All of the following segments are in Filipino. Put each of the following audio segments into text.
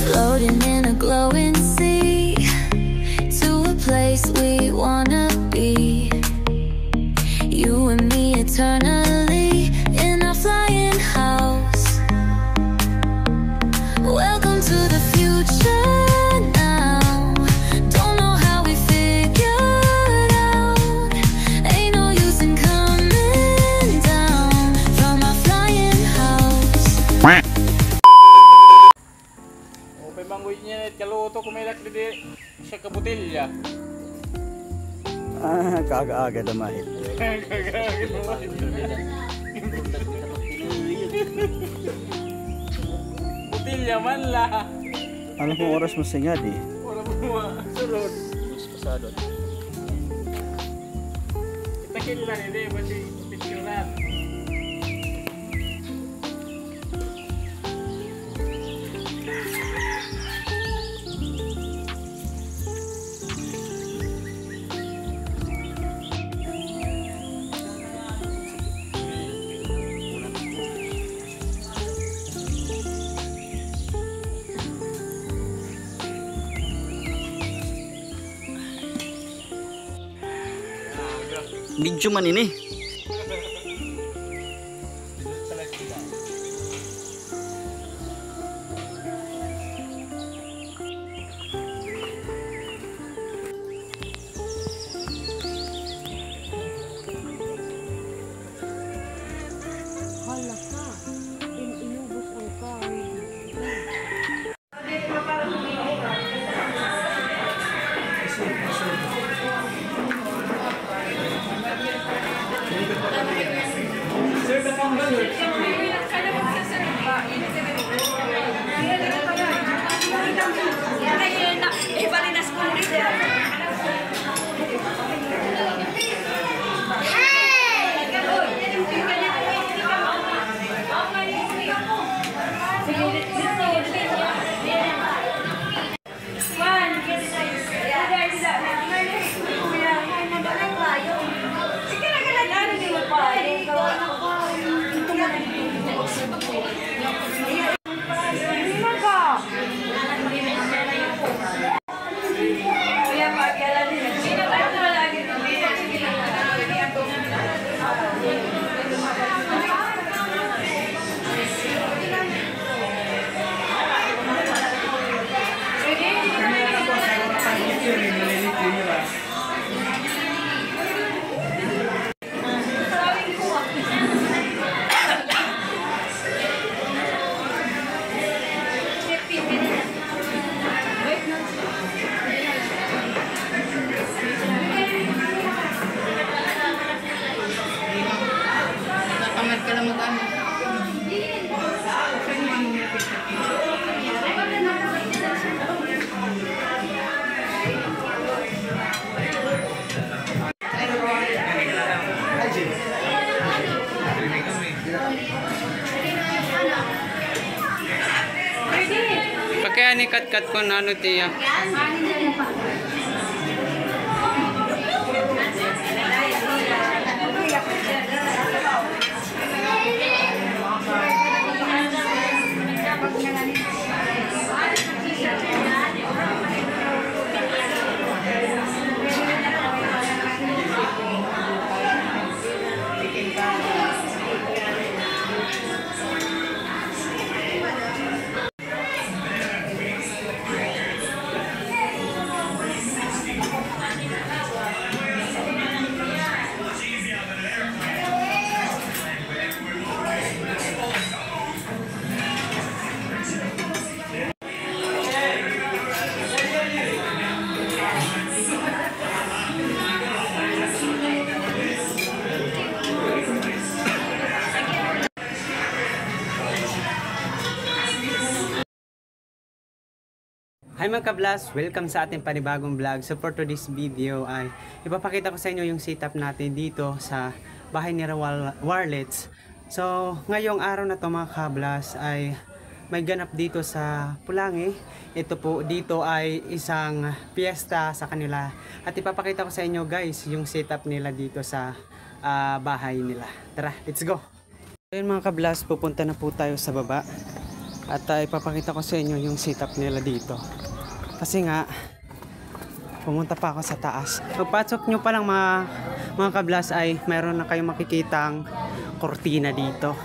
Floating in a glowing sea to a place we wanna be. You and me eternally in our flying house. Welcome to the future now. Don't know how we figured out. Ain't no use in coming down from our flying house. May manggoy niya at kaluto kumilak di siya kabutilya. Kaga-aga damahit. Kaga-aga damahit. Butilya man la. Ano kung oras mo singad eh? Wala mo surod. Mas pasadot. Kita kilan hindi ba si picturean. Video man ini. Hala ka, inubos ang kain. Kaya ni kat-kat ko na ano tiya. Hi mga kablas, welcome sa ating panibagong vlog. So for today's video ay ipapakita ko sa inyo yung setup natin dito sa bahay ni Warlets. So ngayong araw na to mga kablas ay may ganap dito sa Pulangi. Ito po dito ay isang piyesta sa kanila. At ipapakita ko sa inyo guys yung setup nila dito sa bahay nila. Tara, let's go! Ayun mga kablas, pupunta na po tayo sa baba. At ipapakita ko sa inyo yung setup nila dito. Kasi nga, pumunta pa ako sa taas. Pagpasok nyo pa lang mga kablas ay mayroon na kayong makikitang kortina dito.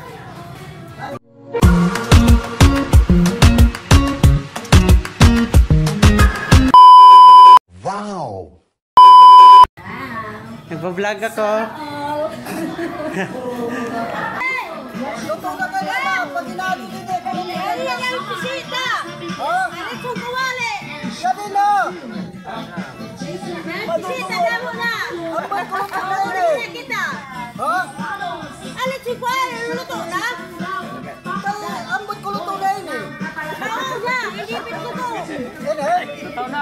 Wow! Nagpa-vlog ako. Luto na kayo na, pag inalilinit. Ay, ang bisita! Ha? Alit kong kawali! Sabi na! Bisita na mo na! Ang ba't ko lang Pagkakulin kayo? kita! Ha? Alit si Kuya, luto na? Ang ba't ko luto na yun eh? Oo na, ilipit ko to! Yan eh? Ito na,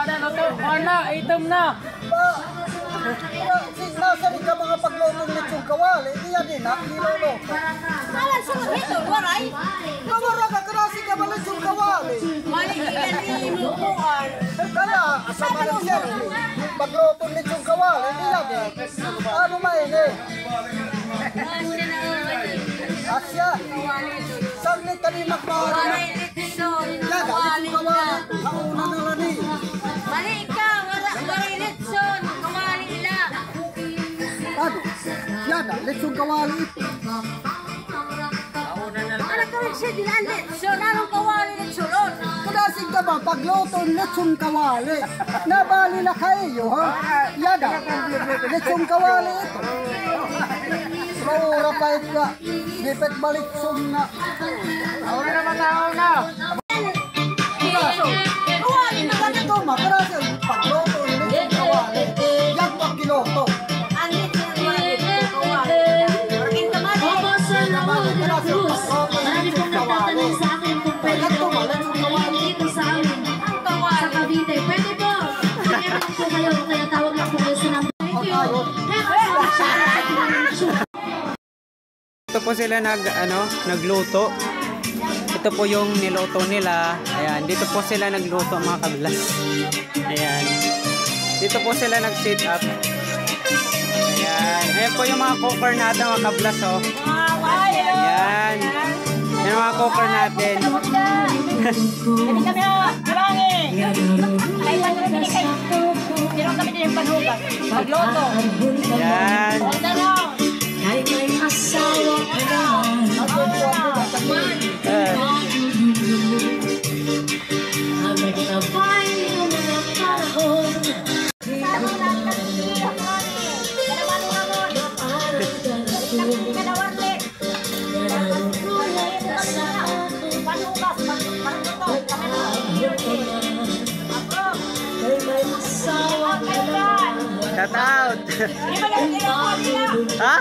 na, item na. Nasa rin ka mga paglutong lechong kawali, hindi yan din ha, nilolo. Alam sa ito, waray! Kamara ka karasi ka ba lechong kawali? Mali iyan imukuan! Kaya, asama ng sir, paglutong lechong kawali, hindi yan din. Ano main eh? Asya, saglit ka ni magmahal na. Yan, lechong kawali, kauna na lang eh. Mali ka! Waray Litson! Kawali nila! Ano? Yan na, lechong kawali ito. Ano kawag siya dinan Litson? Anong kawali Litson? Karasi ka ba paglutong lechong kawali? Nabali na kayo ha? Yan na, lechong kawali ito. Maura pa ito. Lipit balik na. Ahora na matao na. Kawali na ka Ito makarasi, paglutong lechong kawali. Yan pa kiloto. Ang Litson wala Litson kawali nila. Maraming kamali! Nabali karasi, paglutong lechong kawali. Ito ba, lechong kawali? Dito sa amin, Ang kawali! sa Cavite. Pwede po. Meron po kayo, kaya tawag lang po kayo sa number. Thank you. Ito po sila nagluto. Ito po yung niluto nila. Ayan, dito po sila nagluto mga kablas. Ayan. Dito po sila nag-sit up. Ayan. Ayan po yung mga cooker natin mga kablas oh. Ayan. Ayan mga cooker natin. Hindi kami marangi! Ay, paano kami kay... Meron kami din yung paghugas. Pagloto. Ayan. Kahit may asawa ka na, ang nagkabay ng mga panahon. Shout out. Ha?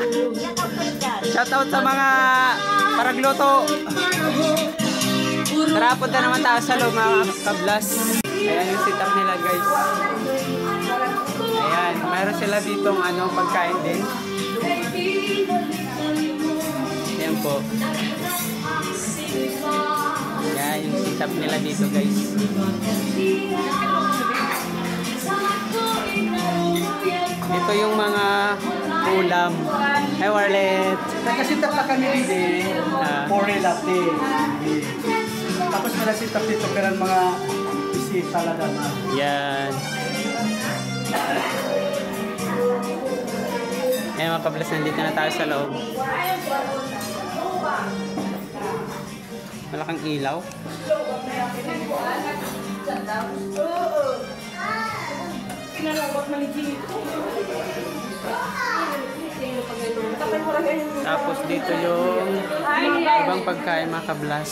Shout out sa mga paragluto. Tara, punta naman tayo sa loob mga kablas. Ayan yung setup nila guys. Ayan, mayroon sila ditong pagkain din. Ayan po. Ayan yung setup nila dito guys. Ito yung mga ulam. Hi Warlet. Nagkasitap na kami dito. Pore latte. Tapos nalasitap dito pero mga bisita talaga na. Yan. Ayan mga kablas, nandito na tayo sa loob. Malaking ilaw. Tapos dito yung ibang pagkain mga kablas.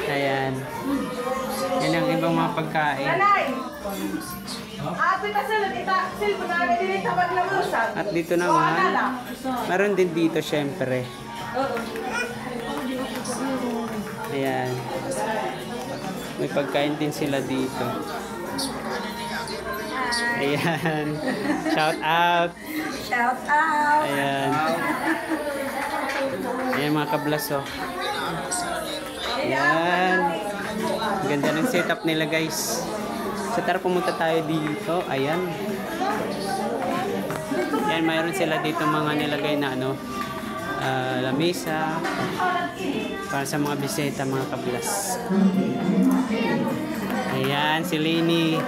Ayan. Yan ang ibang mga pagkain. At dito naman, meron din dito syempre. Ayan. May pagkain din sila dito. Ayan. Shout out. Shout out! Ayan. Ayan mga kablas, oh. Ayan. Ganda ng setup nila, guys. So tara, pumunta tayo dito. Ayan. Ayan, mayroon sila dito mga nilagay na ano, lamesa para sa mga bisita, mga kablas. Ayan, si Lini.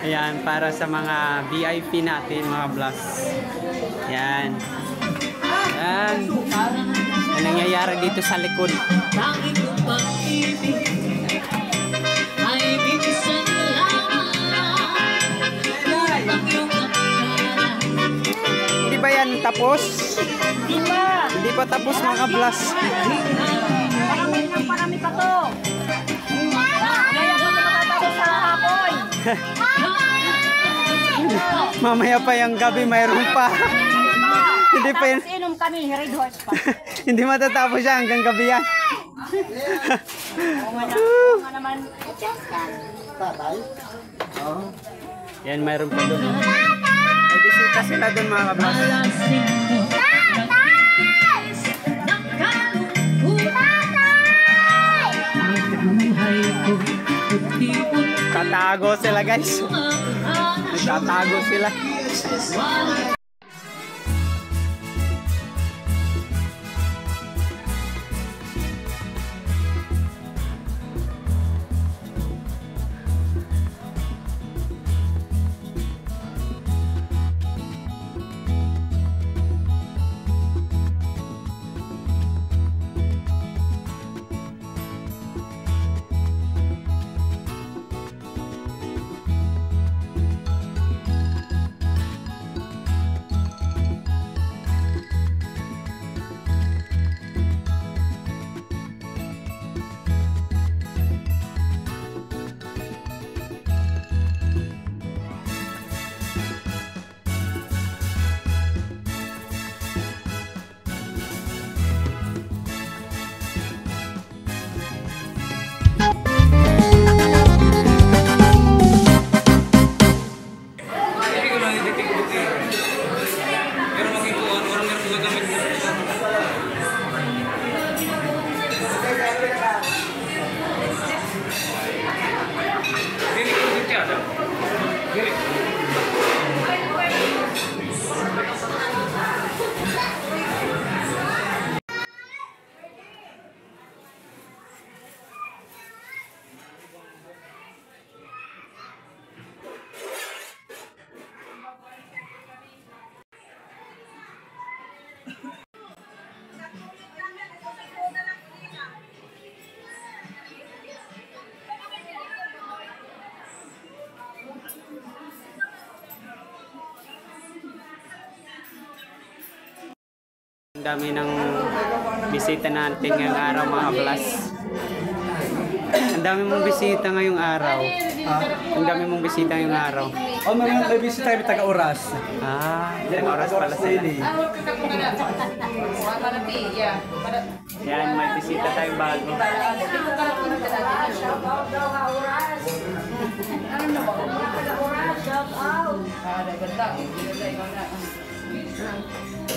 Ayan, para sa mga VIP natin, mga kablas. Ayan. Ayan. Ang nangyayari dito sa likod. Bakit kung pag-ibig ay minsan lamang upang iyong akala. Hindi ba yan tapos? Di ba? Hindi pa tapos, mga kablas. Parami pa to. Kaya kung matatapos sa hapon. Mamaya pa yung gabi, mayroon pa. Hindi pa yan. Tapos inom kami, red horse pa. Hindi matatapos siya hanggang gabi yan. Oo nga naman. Tatay. Yan, mayroon pa doon. May bisita sila doon, mga kablas. Alasing mo nagtiis ng kalungkutan. Buhay ko puti-puti Tatago sila, guys. Nagtatago sila. Ang dami ng bisita natin ngayong araw, mga kablas. Ang dami mong bisita ngayong araw. Ang dami mong bisita ngayong araw. Oh, may bisita tayo taga-oras. Ilang oras pala sila. Yan, may bisita tayong bago.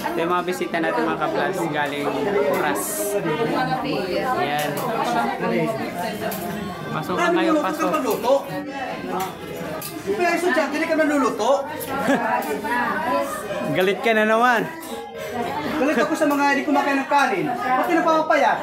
Ito yung mga bisita natin, mga kablas, galing oras. Yan. Pasok ka ngayon, pasok. Kaya estudyante, hindi ka naluluto. Galit ka na naman. Galit ako sa mga hindi kumakain ng kanin. Ba't napapapayat?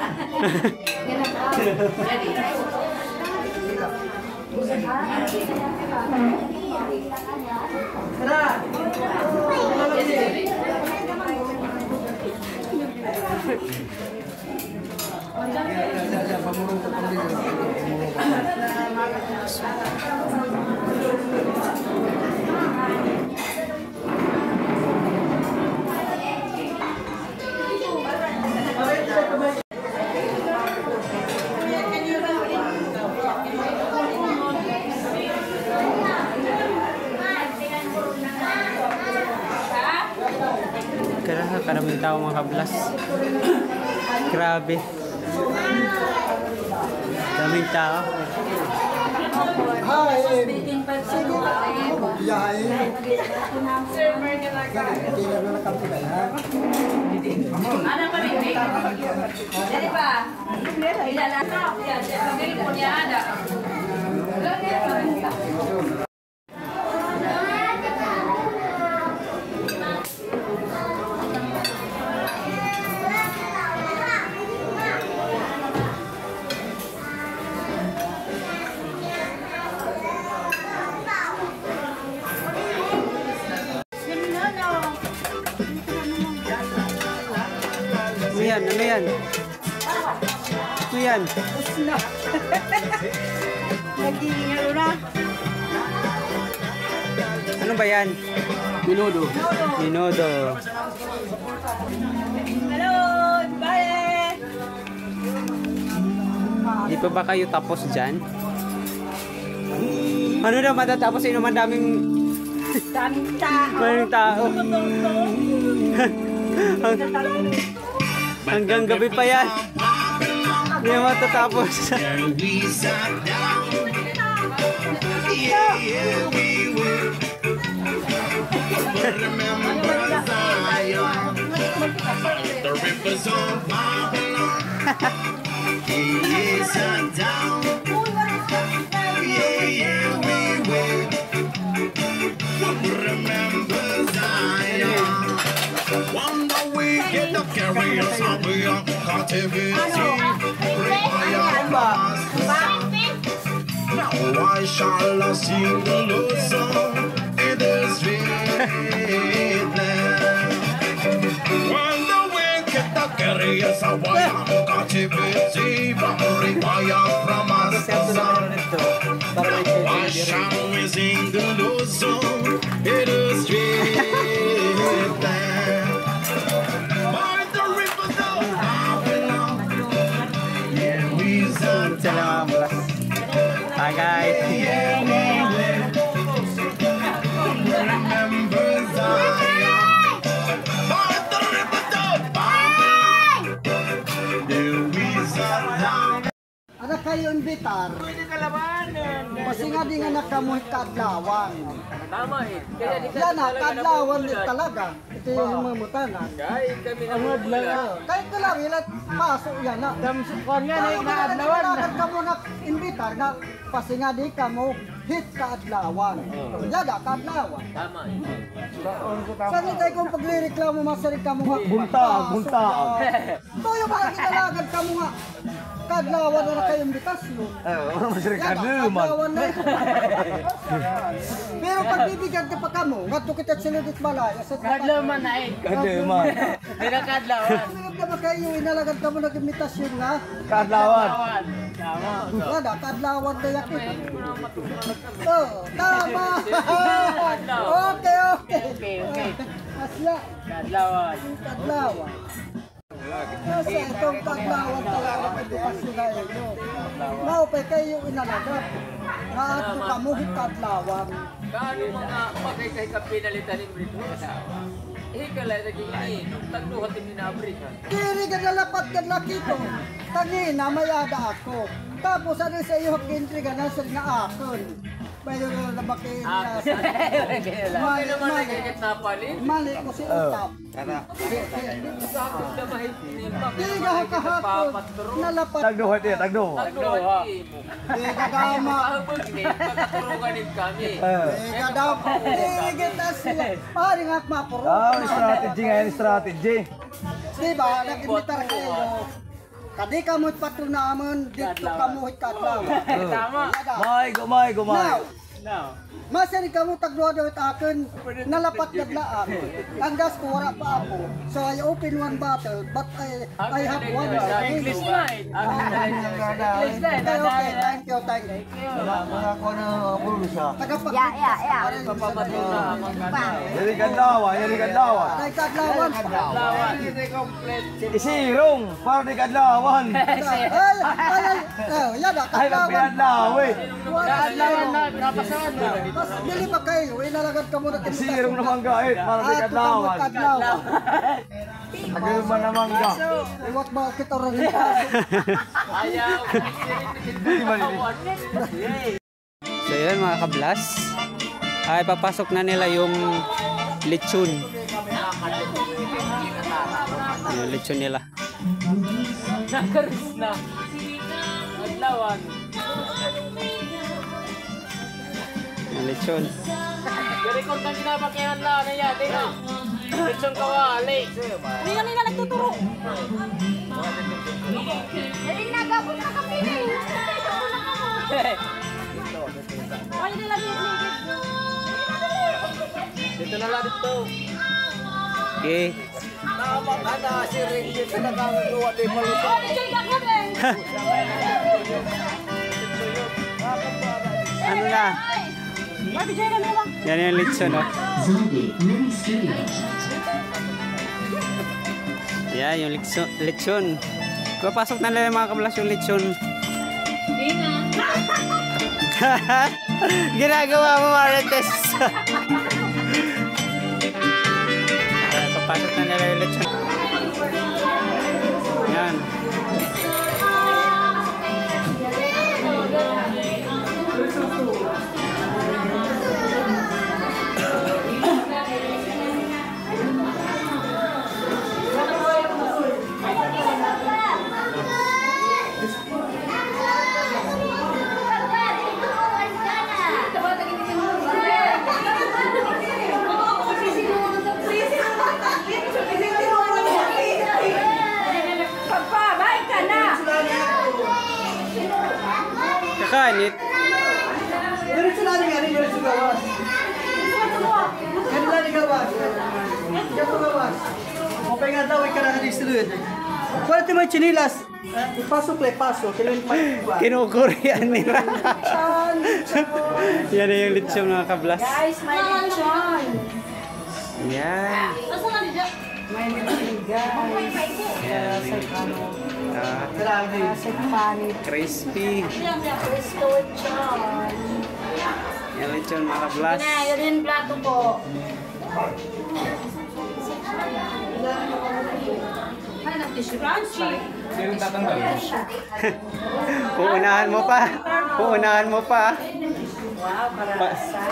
Karaming tao, mga kablas. Grabe. Daming tao. Hi. Sige. Yahay. Tingnan mo na kami ba yan? Ano pa rin? Jadi pa. Ilalasa. Teleponnya ada. Ano yan? Ano yan? Nagiging na. Ano ba yan? Minudo. Minodo. Hello, bye. Di pa ba kayo tapos dyan? Ano daw matatapos yun naman daming tao. Hanggang gabi pa yan. Hindi na matatapos. The rivers of Babylon. He is down. Yeah, we will remember Zion. One day we get the carriers of our captivity. Require us. Now I shall sing the Lord's song in the street land. When the wicked the carriers of our captivity require from us the song. Now I shall sing the Lord's song in the street land. By the rivers of Babylon, yeah, we are down. Hi guys. Remember Zion. By the rivers of Babylon, yeah, we are down. Ada kayo imbitar. Pwede kalabanan. Kasi nga di nga nakamuhi kadlawan. Tama eh. Kaya di Yan na, kadlawan din talaga. Ito yung mamutanan. Kahit kami na Kahit ko lang, ilat pasok yan na. Damsukon nga na Kaya inaadlawan. nagkakad ka mo na imbitar na kasi nga di ka mo hit kaadlawan. Yan na, kaadlawan. Tama eh. Saan tayo kung paglireklamo masarik ka mo nga? Bunta. Ito yung mga kinalagad ka mo nga. Kadlawan na kayo imbitasyon. Masarap Yan na, kadlawan na yun. Pero pag bibigyan ka pa ka mo, nga to kita sinudit balay. Kadlawan na eh. Kadlawan. Hindi na kadlawan. Sinudit ka ba kayo, inalagad ka mo nag-imitasyon nga? Kadlawan. Tama. Nga na, kadlawan na yakit. Oh, tama! Okay. Asya, Kadlawan. kadlawan. Kasi itong kadlawan talaga edukasyon na ito. Maupay kayo inalagad. Nga ato ka mo kadlawan. Kaano mga pagkay kapinalitan ni Brito sa hikalay naging ininom, tagluhat yung minabrika. Kiri ka nalapat ka laki ko. Tangina, may ada ako. Tapos ano sa iyo kintri ka na sa nga akon. Pwede ko na bakin na sa... Mali naman nagigit na palin. Mali ko si Utap. Sa akin na mahitimbak. Di ka kahapon. Nalapat. Tagduhat eh, tagduhat. Tagluhat. Di ka dama. Pagkaturuganin kami. Di ka dama. Di kita sila. Pari nga mapuro. Strategy ngayon, strategy. Diba, nag-imitar kayo. Kadi ka mo't patunaman, dito ka mo't katlaw. Tama. Gumay. Now. Masari ka mo tagluwa daw at akin, nalapat naglaan. Ang gas ko, wala pa ako. So I open one bottle, but I have one. English na eh. English na eh. Okay, thank you. Mga ko na bulsa. Tagapagligtas. Yan kadlawan. Kay kadlawan. Lawan. Isirong, para di kadlawan. Ay, yada, Ay, kadlawan. magpinadlaw eh. Kadlawan na, napasawan na. Mas dili pa kayo, inalagad ka muna. Isirong naman kahit, para di kadlawan. Kadlawan. Agad man naman ka. Iwat ba kita rin yung paso? Ayaw. So yun mga kablas, ay papasok na nila yung lechon. Yung lechon nila. Nakaris na. Naglawan. Yung lechon. Record ng ginapakyahan lang na yan. Lechon kawali. Hindi nga nagtuturo. Hindi nagabot na kami. Ay, nila ligid. Dito na lang dito. Okay. Tama ka na, si Ringgit sa nagagawa din maluto. Ano na? Yan yung lechon, oh. Yan yung lechon. Papasok na nila mga kablas yung lechon. Ginagawa mo, Marites. Papasok na nila yung lechon. Yan. Kakanit. Diretso na rin nga rin, diretso gawas. Ganun na rin gawas. Ganun gawas. Okay nga daw, ikaw na distribute. Pwede mo yung chinilas. Ipasok lang, pasok. Kinukurian nila. Yan na yung lechon mga kablas. Guys, may lechon. Yan. May lechon, guys. Yan. Crispy. Cristo lechon. Yan lechon mga kablas. Yun yung plato po. Ay, nag-tissue. Crunchy. Uunahan mo pa. Uunahan mo pa. Wow, karasa.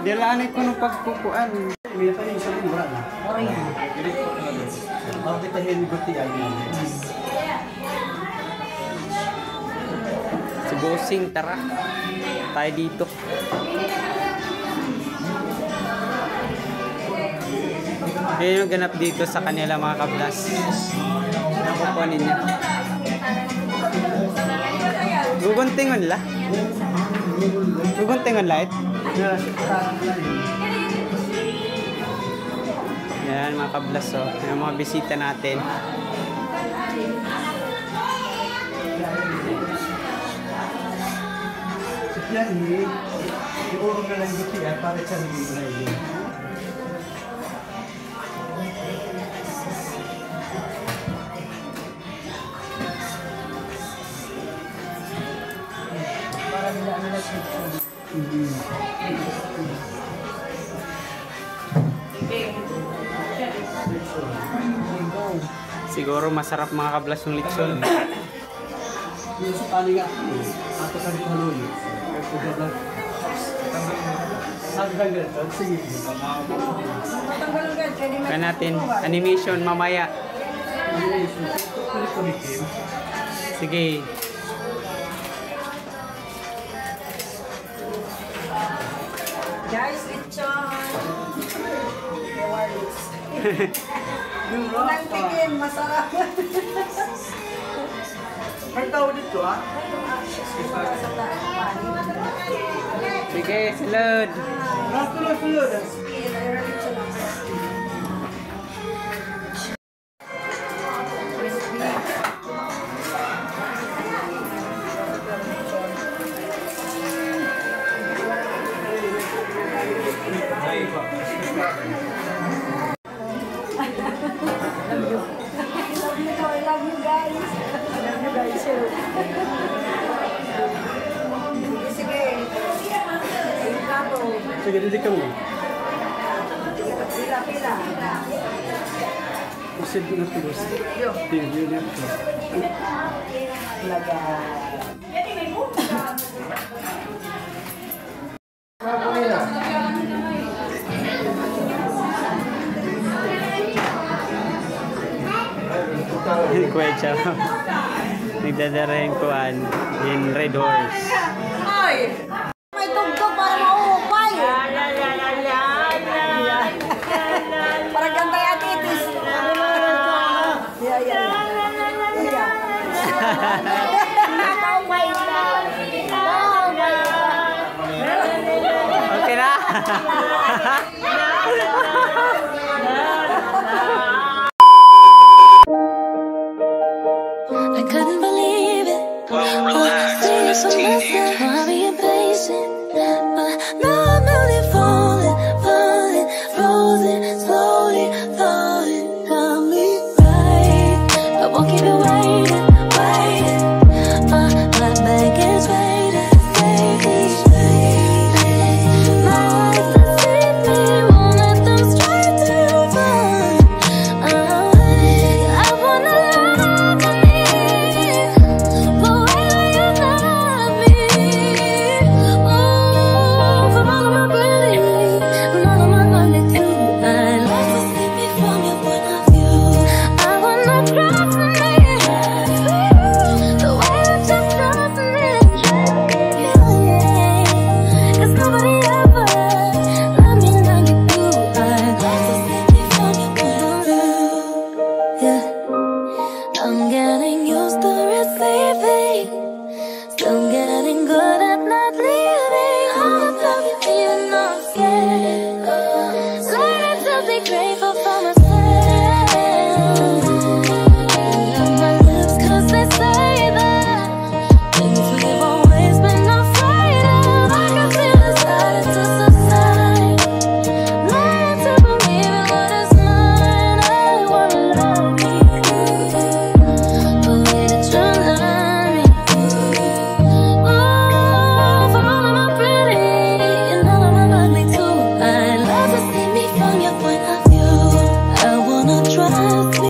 Dilaan ko nung pagkukuan. May pa yung isang mura na. Oh, yan. Bakit kita hinigot yan? Si Bossing, tara. Tayo dito. Yan yung ganap dito sa kanila mga kablas. Nakukuhanin niya. Guguntingon la? Guguntingon light? Yan mga kablas, oh. Yung mga bisita natin. Yan iurong na lang guti yan para siya naging para nila ang nagsisimula. Siguro masarap mga kablas yung lechon. Yung sa paninga, ato ka rin haluin. Sige. Kaya natin, animation mamaya. Sige. Guys, lechon. Unang tingin, masarap. May tao dito ah. Sige, salud. Tulad. Sige, dito ka mo. Usip na tulus. Tingin na ito. Kuya Chow. Nagdadarahin kuan in Red Horse. May tugtog para maupay. Para ganda yung atitis. Okay na.